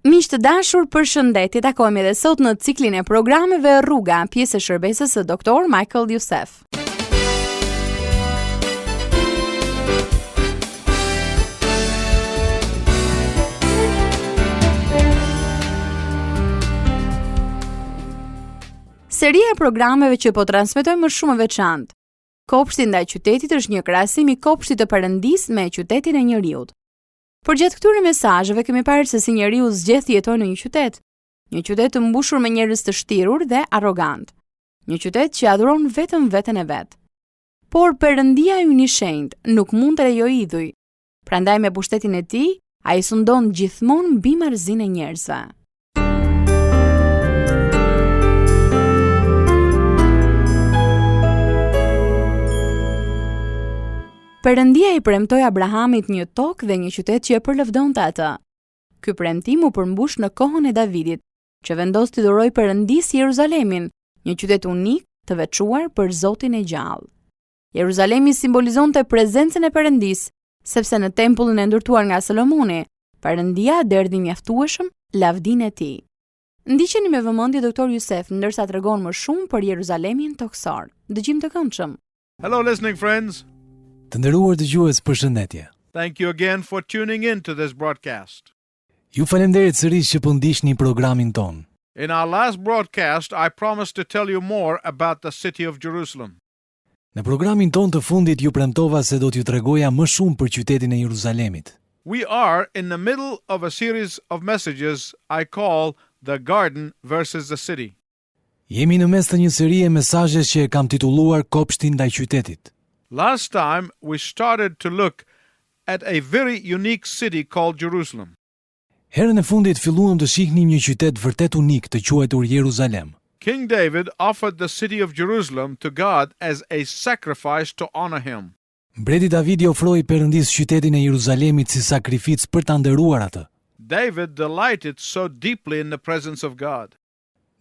Miq të dashur, përshëndetje. Takojmë edhe sot në ciklin e programeve Rruga, pjesë e shërbesës së Dr. Michael Youssef. Seria e programeve që po transmetojmë është shumë e veçantë. Kopshti ndaj qytetit është një krahasim i kopshtit të Perëndisë me qytetin e njeriut. Përgjatë këtyre mesazheve kemi parë se si njeriu zgjedh të jetojë në një qytet të mbushur me njerëz të shtirur dhe arrogant, një qytet që adhuron vetëm veten e vet. Por Perëndia ynë i shenjtë nuk mund të lejojë idhuj. Prandaj me pushtetin e tij, ai sundon gjithmonë mbi marrëzinë e njerëzve. Perëndia i premtoi Abrahamit një tokë dhe një qytet që e përlëvdonte atë. Ky premtim u përmbush në kohën e Davidit, që vendos të dhurojë Perëndisë Jeruzalemin, një qytet unik të veçuar për Zotin e gjallë. Jeruzalemi simbolizonte prezencën e Perëndisë, sepse në tempullin e ndërtuar nga Solomoni, Perëndia derdhi mjaftueshëm lavdinë e tij. Ndiqeni me vëmendje Dr. Youssef ndërsa tregon më shumë për Jeruzalemin toksor. Dëgjim të këndshëm. Hello listening friends. Të nderuar dëgjues, përshëndetje. Thank you again for tuning in to this broadcast. Ju falenderit sërish që po ndiqni programin ton. In our last broadcast, I promised to tell you more about the city of Jerusalem. Në programin ton të fundit ju premtova se do t'ju tregoja më shumë për qytetin e Jeruzalemit. We are in the middle of a series of messages I call The Garden versus the City. Jemi në mes të një serie mesazhesh që e kam titulluar Kopshti ndaj qytetit. Last time, we started to look at a very unique city called Jerusalem. Herën e fundit filluam të shihnim një qytet vërtet unik të quajtur Jeruzalem. King David offered the city of Jerusalem to God as a sacrifice to honor him. Mbreti Davidi ofroi Perëndisë qytetin e Jeruzalemit si sakrificë për ta nderuar atë. David delighted so deeply in the presence of God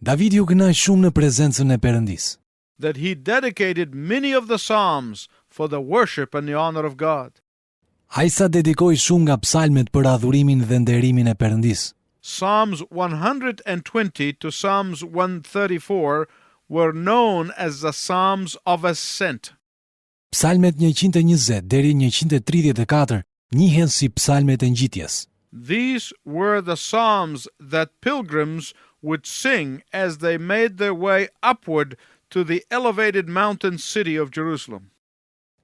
Davidi u kënaq shumë në prezencën e Perëndisë, that he dedicated many of the psalms for the worship and the honor of God. Ai sa dedikoi shumë nga psalmet për adhurimin dhe nderimin e Perëndisë. Psalms 120 to Psalms 134 were known as the Psalms of Ascent. Psalmet 120 deri 134 njihen si psalmet e ngjitjes. These were the psalms that pilgrims would sing as they made their way upward to the elevated mountain city of Jerusalem.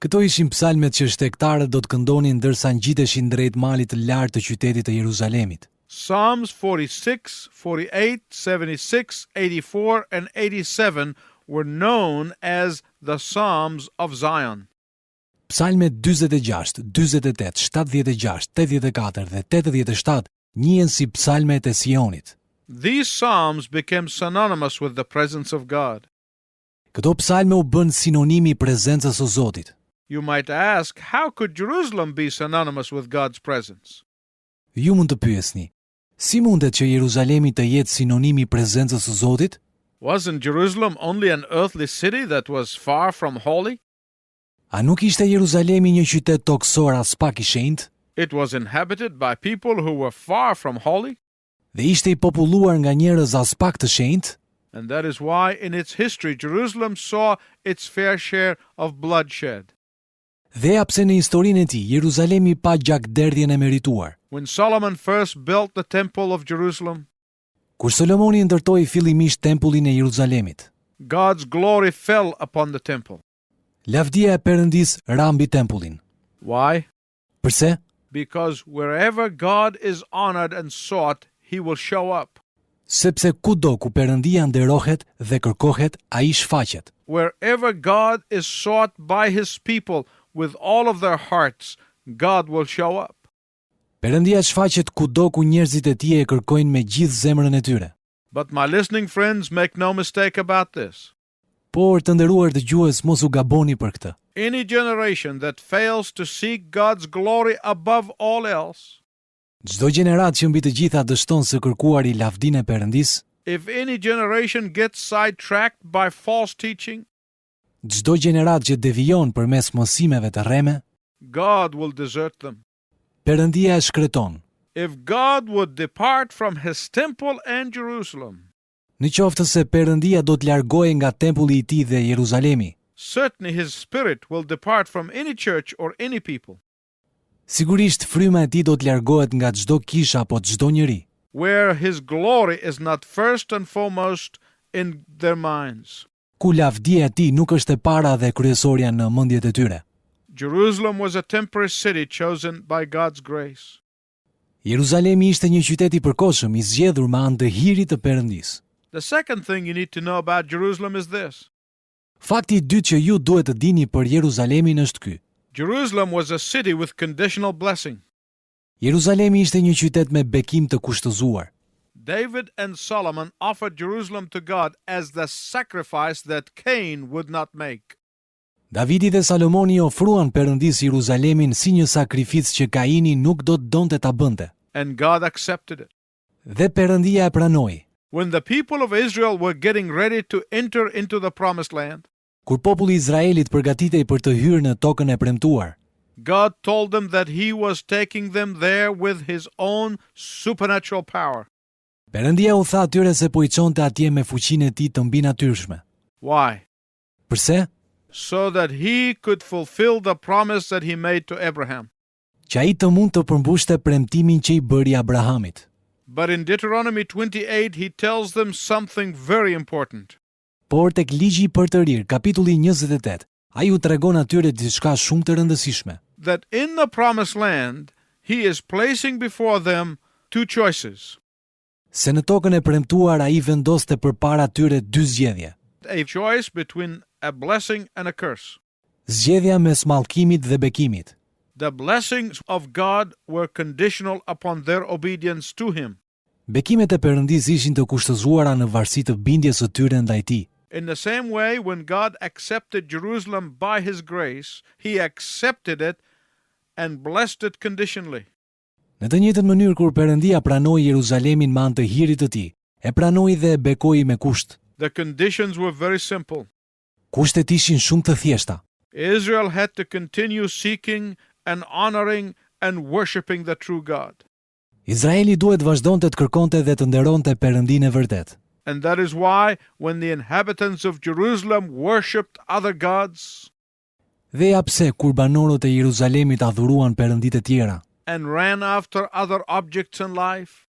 Këto ishin psalmet që shtektarët do të këndonin ndërsa ngjiteshin drejt malit të lartë të qytetit të Jeruzalemit. Psalms 46, 48, 76, 84 and 87 were known as the Psalms of Zion. Psalmet 46, 48, 76, 84 dhe 87 njihen si psalmet e Sionit. These psalms became synonymous with the presence of God. Këto psalme u bën sinonimi i prezencës së Zotit. You might ask, how could Jerusalem be synonymous with God's presence? Ju mund të pyesni, si mundet që Jeruzalemi të jetë sinonimi i prezencës së Zotit? Wasn't Jerusalem only an earthly city that was far from holy? A nuk ishte Jeruzalemi një qytet toksor as pak i shenjtë? It was inhabited by people who were far from holy, Dhe ishte i populluar nga njerëz as pak të shenjtë? and that is why in its history Jerusalem saw its fair share of bloodshed. Dhe pse në historinë e tij Jeruzalemi pa gjakderdhjen e merituar. When Solomon first built the temple of Jerusalem, Kur Solomoni ndërtoi fillimisht tempullin e Jeruzalemit, God's glory fell upon the temple. lavdia e Perëndisë ra mbi tempullin. Why? Përse? Because wherever God is honored and sought, he will show up. Sepse kudo ku Perëndia nderohet dhe kërkohet, ai shfaqet. Wherever God is sought by his people with all of their hearts, God will show up. Perëndia shfaqet kudo ku njerëzit e tij e kërkojnë me gjithë zemrën e tyre. But my listening friends, make no mistake about this. Por të nderuar dëgjues, mos u gaboni për këtë. Any generation that fails to seek God's glory above all else, Çdo gjenerat që mbi të gjitha dështon së kërkuari lavdinë e Perëndisë, if any generation gets sidetracked by false teaching, çdo gjenerat që devijon përmes mësimeve të rreme, God will desert them. Perëndia e shkreton. If God would depart from his temple and Jerusalem, Në qoftë se Perëndia do të largohej nga tempulli I Tij dhe Jeruzalemi, certainly his spirit will depart from any church or any people. sigurisht fryma e Tij do të largohet nga çdo kishë apo çdo njeri, Where his glory is not first and foremost in their minds. ku lavdia e Tij nuk është e para dhe kryesorja në mendjet e tyre. Jerusalem was a temporary city chosen by God's grace. Jeruzalemi ishte një qytet I përkohshëm I zgjedhur me anë të hirit të Perëndisë. The second thing you need to know about Jerusalem is this. Fakti I dytë që ju duhet të dini për Jeruzalemin është ky. Jerusalem was a city with conditional blessing. Jeruzalemi ishte një qytet me bekim të kushtëzuar. David and Solomon offered Jerusalem to God as the sacrifice that Cain would not make. Davidi dhe Salomoni ofruan Perëndisë Jeruzalemin si një sakrificë që Kaini nuk do të donte ta bënte. And God accepted it. Dhe Perëndia e pranoi. When the people of Israel were getting ready to enter into the promised land, Kur populli I Izraelit përgatitej për të hyrë në tokën e premtuar, God told them that he was taking them there with his own supernatural power. Perëndia u tha atyre se po I çonte atje me fuqinë e Tij të mbinatyrshme. Why? Pse? So that he could fulfill the promise that he made to Abraham. Që ai të mund të përmbushte premtimin që I bëri Abrahamit. But in Deuteronomy 28, he tells them something very important. Por tek ligji I përtërir, kapitulli 28, ai u tregon atyre diçka shumë të rëndësishme. That in the promised land, he is placing before them two choices. Se në tokën e premtuar ai vendoste përpara tyre dy zgjedhje. A choice between a blessing and a curse. Zgjedhja mes mallkimit dhe bekimit. The blessings of God were conditional upon their obedience to him. Bekimet e Perëndisë ishin të kushtëzuara në varësi të bindjes së tyre ndaj Tij. In the same way, when God accepted Jerusalem by his grace, he accepted it and blessed it conditionally. Në të njëjtën mënyrë kur Perëndia pranoi Jeruzalemin me anë të hirit të Tij, e pranoi dhe e bekoi me kusht. The conditions were very simple. Kushtet ishin shumë të thjeshta. Israel had to continue seeking and honoring and worshiping the true God. Izraeli duhet vazhdonte të kërkonte dhe të nderonte Perëndinë e vërtet. And that is why when the inhabitants of Jerusalem worshipped other gods Dhe ja pse kur banorët e Jeruzalemit adhuruan perënditë e tjera and ran after other objects in life,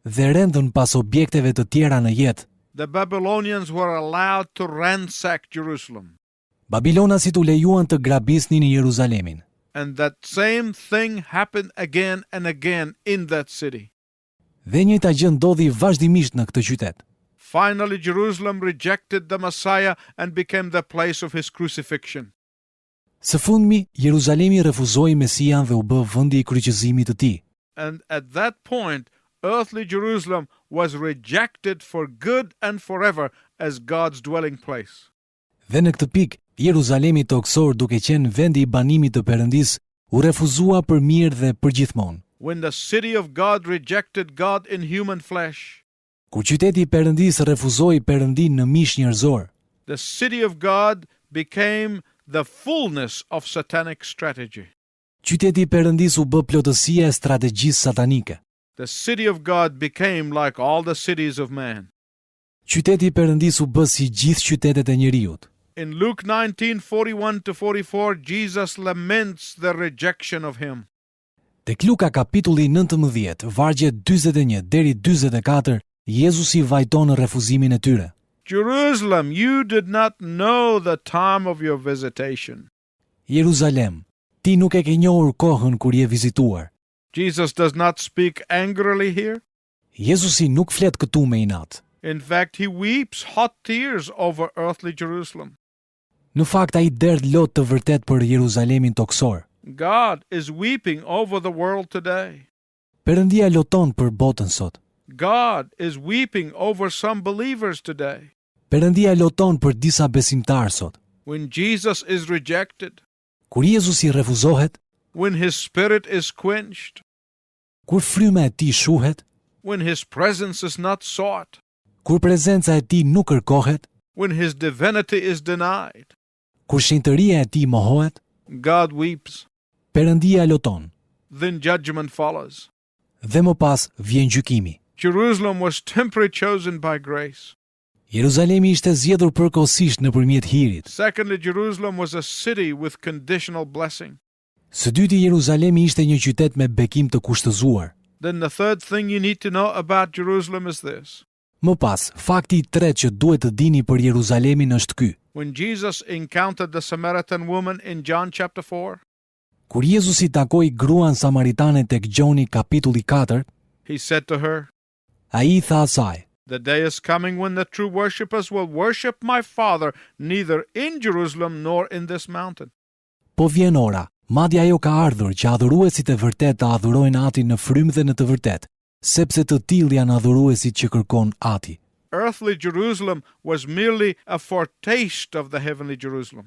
dhe rendën pas objekteve të tjera në jetë, the Babylonians were allowed to ransack Jerusalem. Babilonasit u lejuan të grabisnin në Jeruzalemin. And that same thing happened again and again in that city. Dhe njëjta gjë ndodhi vazhdimisht në këtë qytet. Finally, Jerusalem rejected the Messiah and became the place of his crucifixion. Së fundmi, Jeruzalemi refuzoi Mesian dhe u bë vendi I kryqëzimit të Tij. And at that point, earthly Jerusalem was rejected for good and forever as God's dwelling place. Dhe në këtë pikë, Jeruzalemi toksor, duke qenë vendi I banimit të Perëndisë, u refuzua për mirë dhe për gjithmonë. When the city of God rejected God in human flesh, Kur qyteti I Perëndisë refuzoi Perëndinë në mish njerëzor, the city of God became the fullness of satanic strategy. qyteti I Perëndisë u bë plotësia e strategjisë satanike. The city of God became like all the cities of man. Qyteti I Perëndisë u bë si gjithë qytetet e njerëzit. In Luke 19:41-44, Jesus laments the rejection of him. Tek Luka kapitulli 19, vargjet 41 deri 44, Jezusi vajton refuzimin e tyre. Jerusalem, you did not know the time of your visitation. Jeruzalem, ti nuk e ke njohur kohën kur je vizituar. Jesus does not speak angrily here. Jezusi nuk flet këtu me inat. In fact, he weeps hot tears over earthly Jerusalem. Në fakt, ai derdh lot të vërtet për Jeruzalemin toksor. God is weeping over the world today. Perëndia loton për botën sot. God is weeping over some believers today. Perëndia loton për disa besimtar sot. When Jesus is rejected, Kur Jezusi refuzohet, when his spirit is quenched, kur fryma e tij shuhet, when his presence is not sought, kur prezenca e tij nuk kërkohet, when his divinity is denied, kur shenjtëria e tij mohohet, God weeps. Perëndia loton. Then judgment follows. dhe më pas vjen gjykimi. Jerusalem was temporarily chosen by grace. Jeruzalemi ishte zgjedhur përkohësisht nëpërmjet hirit. Secondly, Jerusalem was a city with conditional blessing. Së dyti, Jeruzalemi ishte një qytet me bekim të kushtëzuar. Then the third thing you need to know about Jerusalem is this. Më pas, fakti i tretë që duhet të dini për Jeruzalemin është ky. When Jesus encountered the Samaritan woman in John chapter 4, Kur Jezusi takoi gruan samaritane tek Gjoni kapitulli 4, he said to her, ai I tha asaj: "The day is coming when the true worshipers will worship my Father neither in Jerusalem nor in this mountain." Po vjen ora, madje ajo ka ardhur që adhuruesit e vërtet të adhurojnë Atin në frymë dhe në të vërtet, sepse të tillë janë adhuruesit që kërkon Ati. Earthly Jerusalem was merely a foretaste of the heavenly Jerusalem.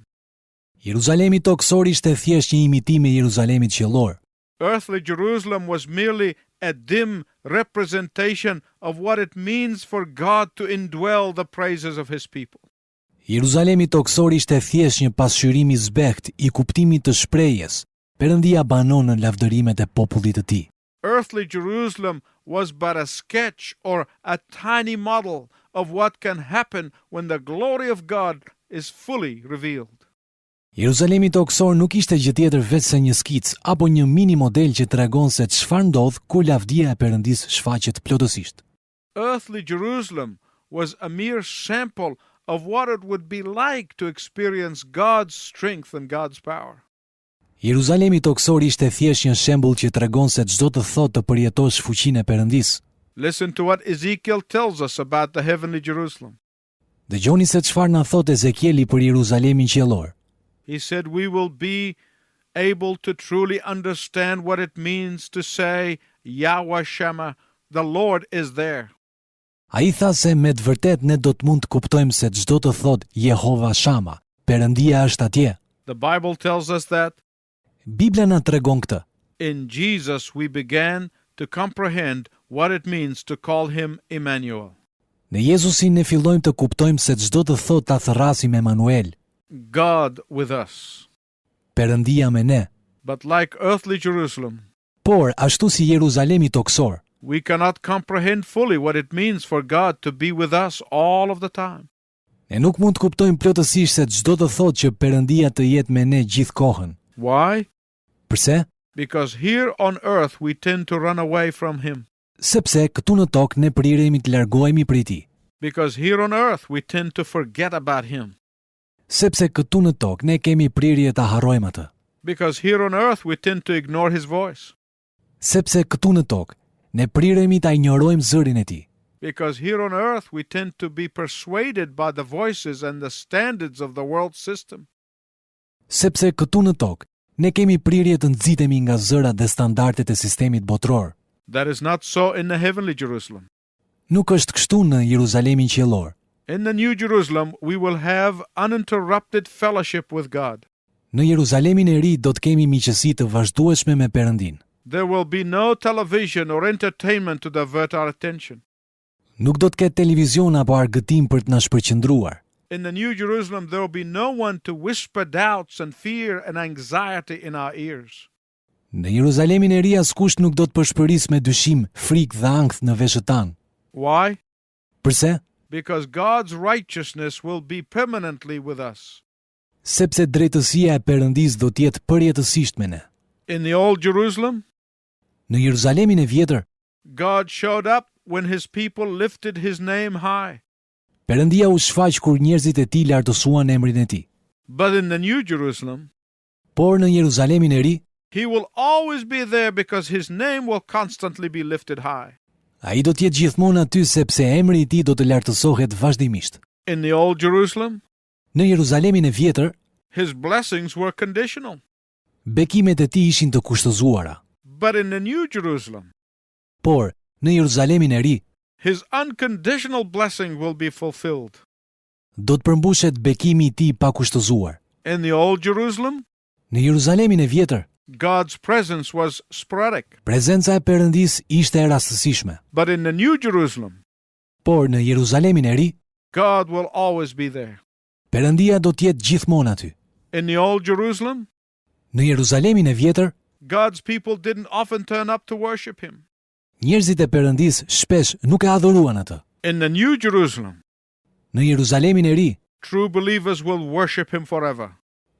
Jeruzalemi toksor ishte thjesht një imitim i Jeruzalemit qiellor. Earthly Jerusalem was merely a dim representation of what it means for God to indwell the praises of his people. Jeruzalemi toksor ishte thjesht një pasqyrim i zbehtë i kuptimit të shprehjes. Perëndia banon në lavdërimet e popullit të tij. Earthly Jerusalem was but a sketch or a tiny model of what can happen when the glory of God is fully revealed. Jeruzalemi toksor nuk ishte gjë tjetër veç se një skic apo një mini model që tregon se çfarë ndodh kur lavdia e Perëndisë shfaqet plotësisht. Earthly Jerusalem was a mere sample of what it would be like to experience God's strength and God's power. Jeruzalemi toksor ishte thjesht një shembull që tregon se çdo të thotë të përjetosh fuqinë e Perëndisë. Listen to what Ezekiel tells us about the heavenly Jerusalem. Dëgjoni se çfarë na thot Ezekieli për Jeruzalemin qiellor. He said we will be able to truly understand what it means to say Yahweh Shammah, the Lord is there. Ai tha se me të vërtet ne do të mund të kuptojmë se çdo të thot Jehova Shama, Perëndia është atje. The Bible tells us that Bibla na tregon këtë. in Jesus we began to comprehend what it means to call him Emmanuel. Në Jezusin ne fillojmë të kuptojmë se çdo të thot ta thërrasim Emanuel, God with us. Perëndia me ne. But like earthly Jerusalem, Por ashtu si Jeruzalemi toksor, we cannot comprehend fully what it means for God to be with us all of the time. ne nuk mund të kuptojmë plotësisht se çdo të thot që Perëndia të jetë me ne gjithë kohën. Why? Pse? Because here on earth we tend to run away from him. Sepse këtu në tokë ne priremi të largohemi prej tij. Because here on earth we tend to forget about him. Sepse këtu në tokë ne kemi prirje ta harrojmë atë. Because here on earth we tend to ignore his voice. Sepse këtu në tokë ne priremi ta injorojmë zërin e tij. Because here on earth we tend to be persuaded by the voices and the standards of the world system. Sepse këtu në tokë ne kemi prirje të nxitemi nga zërat dhe standardet e sistemit botror. That is not so in the heavenly Jerusalem. Nuk është kështu në Jeruzalemin qiellor. In the New Jerusalem we will have uninterrupted fellowship with God. Në Jeruzalemin e ri do të kemi miqësi të vazhdueshme me Perëndin. There will be no television or entertainment to divert our attention. Nuk do të ketë televizion apo argëtim për të na shpërqendruar. In the New Jerusalem there will be no one to whisper doubts and fear and anxiety in our ears. Në Jeruzalemin e ri askush nuk do të përshpëris me dyshim, frikë dhe ankth në veshët tanë. Why? Përse? Because God's righteousness will be permanently with us. Sepse drejtësia e Perëndisë do të jetë përjetësisht me ne. In the Old Jerusalem, Në Jeruzalemin e vjetër, God showed up when his people lifted his name high. Perëndia u shfaq kur njerëzit e tij lartësuan emrin e tij. But in the New Jerusalem, Por në Jeruzalemin e ri, he will always be there because his name will constantly be lifted high. ai do të jetë gjithmonë aty sepse emri i tij do të lartësohet vazhdimisht. In the Old Jerusalem, Në Jeruzalemin e vjetër, his blessings were conditional. bekimet e tij ishin të kushtëzuara. But in the New Jerusalem, Por në Jeruzalemin e ri, his unconditional blessing will be fulfilled. do të përmbushet bekimi i tij pa kushtëzuar. In the Old Jerusalem, Në Jeruzalemin e vjetër, God's presence was sporadic. prezenca e Perëndisë ishte e rastësishme. But in the New Jerusalem, Por në Jeruzalemin e ri, God will always be there. Perëndia do të jetë gjithmonë aty. In the Old Jerusalem, Në Jeruzalemin e vjetër, God's people didn't often turn up to worship him. Njerëzit e Perëndis shpesh nuk e adhuruan atë. In the New Jerusalem, Në Jeruzalemin e ri, true believers will worship him forever.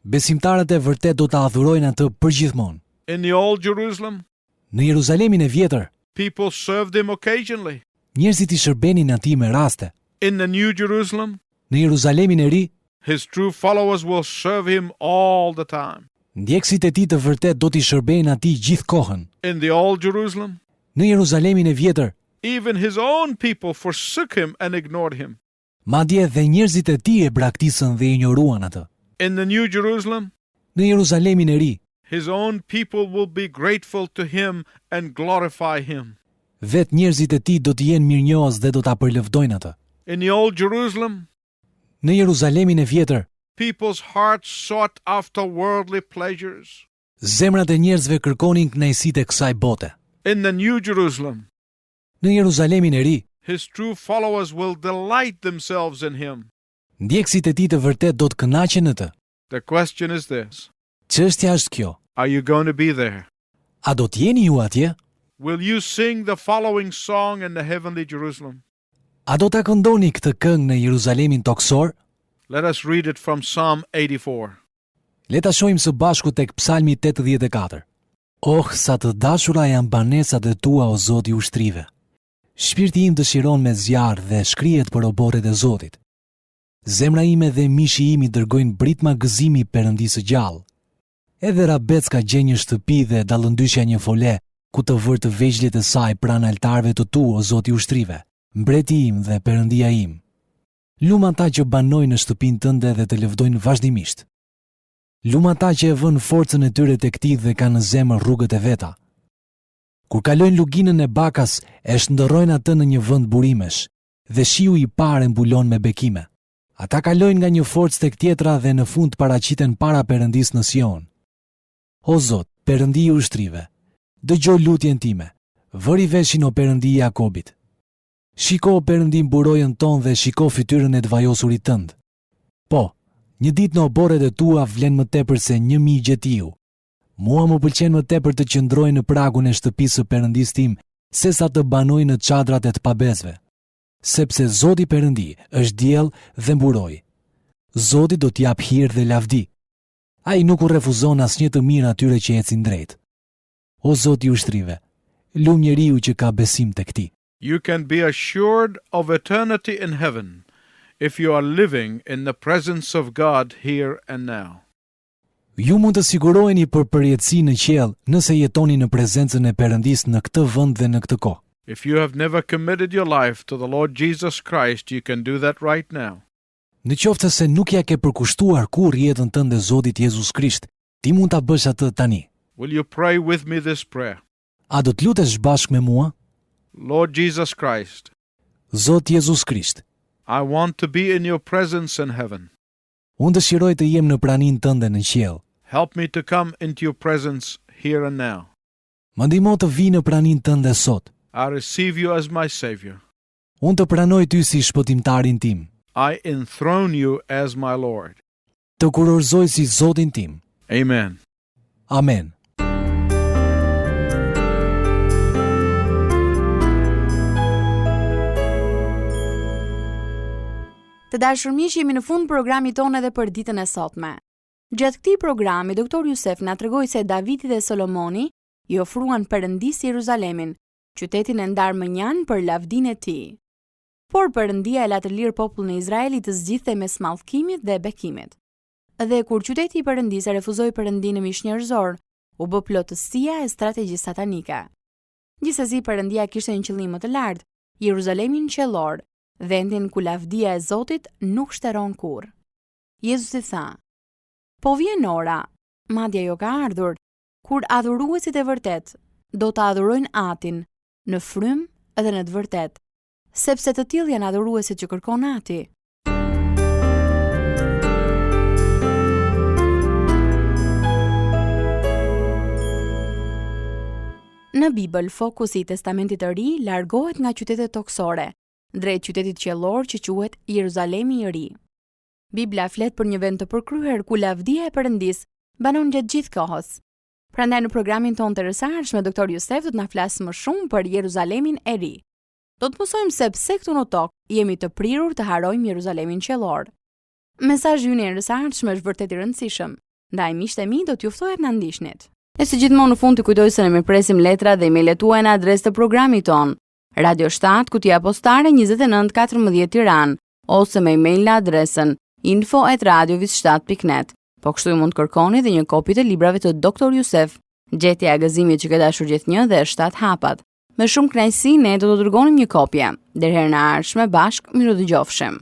besimtarët e vërtet do ta adhurojnë atë përgjithmonë. In the Old Jerusalem, Në Jeruzalemin e vjetër, people served him occasionally. njerëzit i shërbenin atij me raste. In the New Jerusalem, Në Jeruzalemin e ri, his true followers will serve him all the time. ndjekësit e tij të vërtet do t'i shërbejnë atij gjithë kohën. In the Old Jerusalem, Në Jeruzalemin e vjetër, even his own people forsook him and ignored him. madje dhe njerëzit e tij e braktisën dhe i injoruan atë. In the New Jerusalem, Në Jeruzalemin e ri, his own people will be grateful to him and glorify him. vetë njerëzit e tij do të jenë mirënjohës dhe do ta përlëvdojnë atë. In the Old Jerusalem, Në Jeruzalemin e vjetër, people's hearts sought after worldly pleasures. zemrat e njerëzve kërkonin kënaqësitë e kësaj bote. In the New Jerusalem, Në Jeruzalemin e ri, his true followers will delight themselves in him. ndjekësit e tij të vërtet do të kënaqen në të. The question is this: Çështja është kjo: are you going to be there? a do të jeni ju atje? Will you sing the following song in the heavenly Jerusalem? A do ta këndoni këtë këngë në Jeruzalemin toksor? Let us read it from Psalm 84. Le ta shohim së bashku tek Psalmi 84. Oh, sa të dashura janë banesat e tua, o Zoti i ushtrive. Shpirti im dëshiron me zjarr dhe shkrihet për oborret e Zotit. Zemra ime dhe mishi im i dërgojnë britma gëzimi Perëndisë gjallë. Edhe Rabec ka gjenë një shtëpi dhe dallëndyshja një fole ku të vërë të vegjëlit e saj pranë altarëve të tu, o Zoti i ushtrive, mbreti im dhe Perëndia im. Lum ata që banojnë në shtëpinë tënde dhe të lëvdojnë vazhdimisht. Lum ata që e vënë forcën e tyre tek ti dhe kanë në zemër rrugët e veta. Kur kalojnë luginën e Bakas, e shndërrojnë atë në një vend burimesh, dhe shiu i parë mbulon me bekime. Ata kalojnë nga një forcë tek tjetra dhe në fund paraqiten para Perëndisë në Sion. O Zot, Perëndi i ushtrive, dëgjoj lutjen time. Vëri veshin o Perëndi i Jakobit. Shiko o Perëndi mburojën tonë dhe shiko fytyrën e të vajosurit tënd. Po, një ditë në oborret e tua vlen më tepër se 1000 gjetiu. Mua më pëlqen më tepër të qëndroj në pragun e shtëpisë së Perëndisë tim, sesa të banoj në çadrat e të pabezve. Sepse Zoti Perëndi është diell dhe mburoj. Zoti do t'jap hir dhe lavdi. Ai nuk u refuzon asnjë të mirë atyre që ecin drejt. O Zoti i ushtrive, lum njeriu që ka besim tek ti. You can be assured of eternity in heaven if you are living in the presence of God here and now. Ju mund të siguroheni për përjetësi në qiell nëse jetoni në prezencën e Perëndisë në këtë vend dhe në këtë kohë. If you have never committed your life to the Lord Jesus Christ, you can do that right now. Në qoftë se nuk ja ke përkushtuar kurrë jetën tënde Zotit Jezus Krisht, ti mund ta bësh atë tani. Will you pray with me this prayer? A do të lutesh bashkë me mua? Lord Jesus Christ, Zot Jezus Krisht, I want to be in your presence in heaven. unë dëshiroj të jem në praninë tënde në qiell. Help me to come into your presence here and now. Më ndihmo të vi në praninë tënde sot. I receive you as my Savior. Unë të pranoj ty si shpëtimtarin tim. I enthrone you as my Lord. Të kurorëzoj si Zotin tim. Amen. Amen. Të dashur miq, jemi në fund programit tonë edhe për ditën e sotme. Gjatë këtij programi, Doktor Jusef na tregoi se Davidi dhe Solomoni i ofruan Perëndisë Jeruzalemin, qytetin e ndarmënjan për lavdinë e tij. Por Perëndia e la të lirë popullin e Izraelit të zgjidhte mes mallkimit dhe bekimit. Dhe kur qyteti i Perëndisë refuzoi Perëndinë mishnjërzor, u bë plotësia e strategjisë satanike. Gjithsesi Perëndia kishte një qëllim më të lartë, Jeruzalemin qellor, vendin ku lavdia e Zotit nuk shteron kurrë. Jezusi tha: "Po vjen ora, madje ajo ka ardhur, kur adhuruesit e vërtet do të adhurojnë Atin në frymë dhe në të vërtet, sepse të tillë janë adhuruesit që kërkon Ati." Në Bibël, fokusi i Testamentit të Ri largohet nga qytetet toksore, drejt qytetit qellor që quhet Jeruzalemi i Ri. Bibla flet për një vend të përkryer ku lavdia e Perëndisë banon gjatë gjithë kohës. Prandaj në programin ton të rësarshme, Doktor Jusef do të na flasë më shumë për Jeruzalemin e ri. Do të mësojmë se pse këtu në tokë jemi të prirur të harojmë Jeruzalemin qiellor. Mesazhi ynë i rësarshme është vërtet i rëndësishëm. Ndaj miqtë e mi do t'ju ftohet na ndiqnit. E si gjithmonë në fund të kujtoj se ne mirpresim letrat dhe emailet tuaja në adresë të programit ton. Radio 7, Kutia Postare 2914 Tiranë, ose me email në adresën info@radiovis7.net. Po kështu ju mund të kërkoni dhe një kopje të librave të Doktor Jusef, Gjetja e gëzimit që ka dashur gjithnjë dhe 7 hapat. Me shumë kënaqësi ne do të dërgonim një kopje. Deri herë në ardhshme bashkë, miru dëgjofshim.